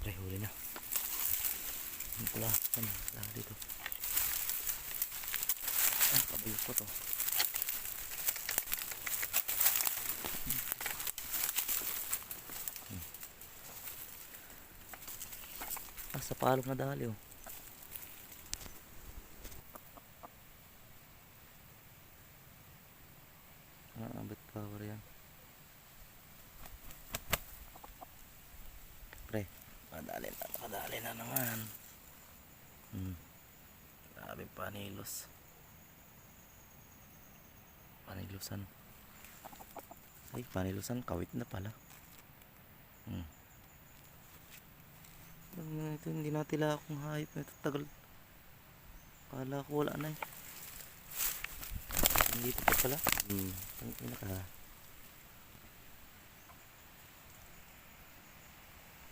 Pre, huli na. Ano pala? Ano? Wala dito. Ah, kabayos ko to. Ah, sa palong na dali oh. Ah, bit power yan. Pre, nakadali na naman. Grabe panilos. Panilusan. Ay, panilusan, kawit na pala. Ito, hindi natila akong hayop na ito. Tagal. Kala ko wala na eh. Dito pa pala. Ang ina ka.